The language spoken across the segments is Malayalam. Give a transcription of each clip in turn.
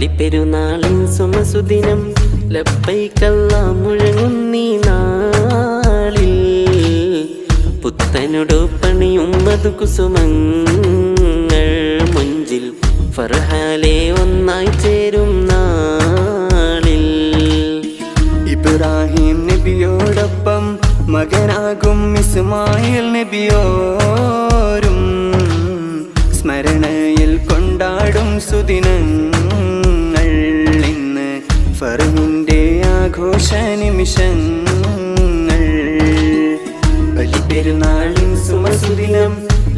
ബലിപ്പെരുന്നാളിൻ സുമസുദിനം ലബ്ബൈക്കല്ലാഹ് മുഴങ്ങുന്നീ നാളിൽ പുത്തനുടു പണിയും മധുകുസുമങ്ങൾ മുഞ്ചിൽ ഫർഹാലെ ഒന്നായി ചേരും നാളിൽ ഇബ്രാഹിം നബിയോടൊപ്പം മകനാകും ഇസ്മായിൽ നബിയോരും സ്മരണയിൽ കൊണ്ടാടും സുദിനങ്ങൾ ഇന്ന് ഫർഹിന്റെ ആഘോഷ നിമിഷങ്ങൾ ബലിപ്പെരുന്നാളിൻ സുമസുദിനം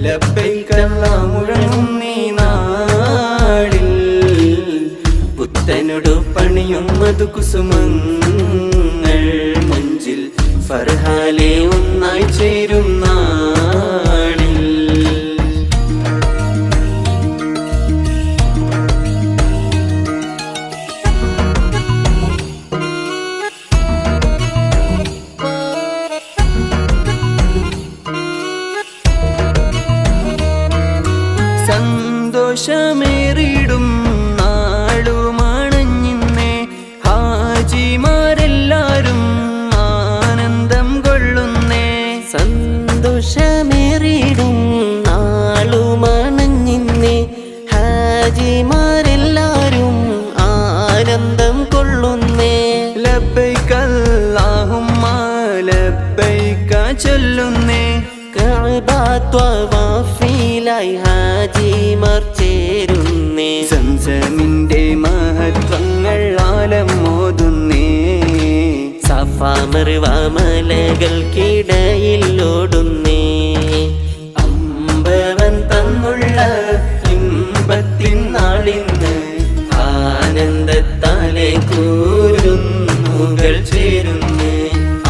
ലബ്ബൈക്കല്ലാഹ് മുഴങ്ങുന്നീ നാളിൽ പുത്തനുടു പണിയും മധുകുസുമങ്ങൾ മുഞ്ചിൽ ഫർഹാലെ ഒന്നായി ചേരും നാളിൽ സന്തോഷമേറിടും നാളുമാണഞ്ഞിന്നേ ഹാജിമാരെല്ലാരും ആനന്ദം കൊള്ളുന്നേ സന്തോഷമേറിടും നാളുമാണഞ്ഞിന്നേ ഹാജിമാരെല്ലാരും ആനന്ദം കൊള്ളുന്നേ ലബ്ബൈക അല്ലാഹുമ്മ ലബ്ബൈക ചൊല്ലുന്നേ കഅബ ത്വവാഫിലായി ഹാജിമാർ ചേരുന്നേ സംസമിന്റെ മഹത്വങ്ങൾ ആലം മോതുന്നേ സഫ മർവ മലകൾക്കിടയിൽ ഓടുന്നേ അമ്പവൻ തന്നുള്ള ഇമ്പത്തിൻ നാളിന്ന് ആനന്ദത്താലെ കൂരുന്നുകൾ ചേരുന്നേ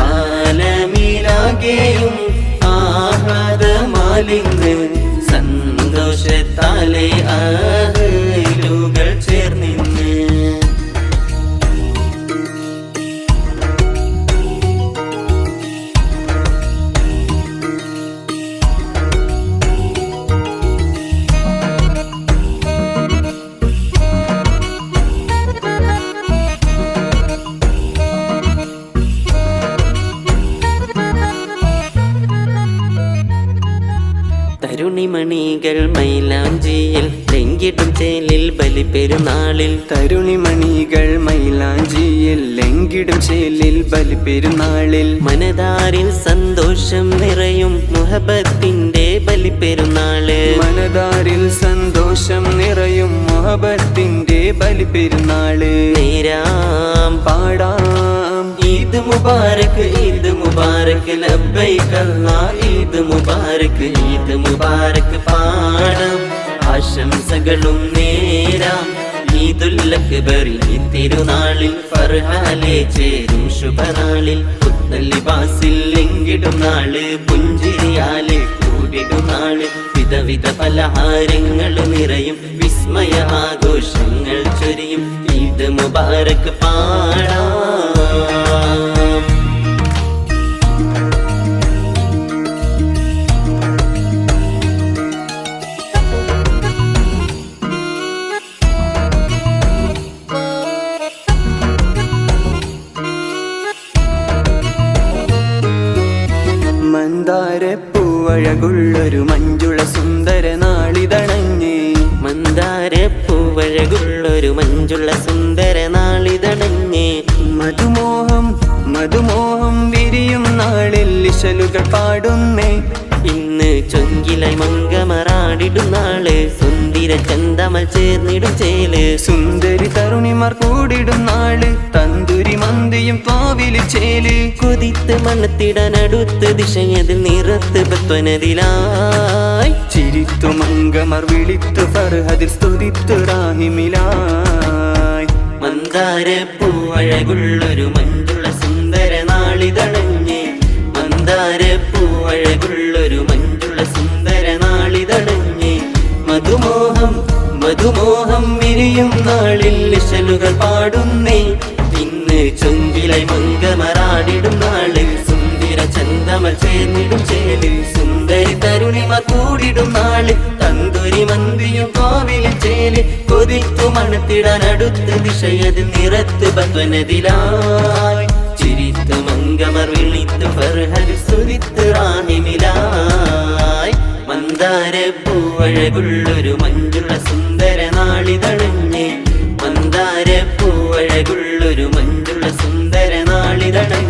ആലമിലാകെയും ആഹ്ലാദമാലിന്ന് സന്തോഷത്താലെ അഹ്ലുകൾ ചേർന്നിന്ന് തരുണിമണികൾ മൈലാഞ്ചിയിൽ ലംഘിടും ചേലിൽ ബലിപ്പെരുന്നാളിൽ തരുണിമണികൾ മൈലാഞ്ചിയിൽ ലംഘിടും ചേലിൽ ബലിപ്പെരുന്നാളിൽ മനതാരിൽ സന്തോഷം നിറയും മുഹബത്തിന്റെ ബലിപ്പെരുന്നാള് മനതാരിൽ സന്തോഷം നിറയും മുഹബത്തിന്റെ ബലിപ്പെരുന്നാള് നേരാം പാടാം ഈദ് മുബാരക് ഈദ് മുബാരക് ലബ്ബൈക്കല്ലാഹ് ഈദ് മുബാരക് ഈദ് മുബാരക് പാടാം ആശംസകളും നേരാം ഈദുൽ അക്ബർ ഈ തിരുനാളിൽ ഫർഹാലെ ചേരും ശുഭനാളിൽ പുത്തൻ ലിബാസിൽ ലംഘിടും നാള് പുഞ്ചിരിയാലെ കൂടിടും നാള് വിധവിധ പലഹാരങ്ങൾ നിറയും വിസ്മയ ആഘോഷങ്ങൾ ചൊരിയും ഈദ് മുബാരക് പാടാം മന്ദാരപ്പൂവഴകുള്ളൊരു മഞ്ജുള സുന്ദര നാളിതണഞ്ഞേ മന്ദാരപ്പൂവഴകുള്ളൊരു മഞ്ജുള സുന്ദര നാളിതണഞ്ഞേ മധുമോഹം മധുമോഹം വിരിയും നാളിൽ ഇശലുകൾ പാടുന്നേ ഇന്ന് ചൊങ്കിലായി മങ്കമറാടിടും നാള് സുന്ദര ചന്തമൽ ചേർന്നിടും ചേല് സുന്ദരി തരുണിമാർ കൂടിടും നാള് തന്തുരി മന്തിയും പാവിലി ചേല് കൊതിത്ത് മണത്തിടാനടുത്ത് ദിശയതിൽ നിറത്ത് ബത്വനതിലായി ചിരിത്തു മങ്കമർ വിളിത്തു ഫർഹദിൽ സ്തുതിത്തു റാഹിമിലായി മന്ദാരപ്പൂവഴകുള്ളൊരു മഞ്ജുള സുന്ദര നാളിതണഞ്ഞേ മന്ദാരപ്പൂവഴകുള്ളൊരു മഞ്ജുള സുന്ദര നാളിതണഞ്ഞേ മധുമോഹം മധുമോഹം വിരിയും നാളിൽ ഇശലുകൾ പാടുന്നേ ഇന്ന് ചൊങ്കിലായി മങ്കമറാടിടും നാളിൽ സുന്ദര ചന്തമൽ ചേർന്നിടും ചേലിൽ സുന്ദരി തരുണിമാർ കൂടിടും നാളിൽ തന്തുരി മന്തിയും കോവിലിൽ ചേല് കൊതിത്തു മണ മണത്തിടാൻ അടുത്ത് ദിശയത് നിറത്ത് ബത്വനതിലായി ചിരിത്തു മംഗമർ വിളിത്തു ഫർഹദ് സ്തുതിത്ത് റാഹിമിലായി മന്ദാരപ്പൂവഴകുള്ളൊരു മഞ്ജുള സുന്ദര നാളിതണഞ്ഞ് മന്ദാരപ്പൂവഴകുള്ളൊരു മഞ്ജുള സുന്ദര നാളിതണഞ്ഞ്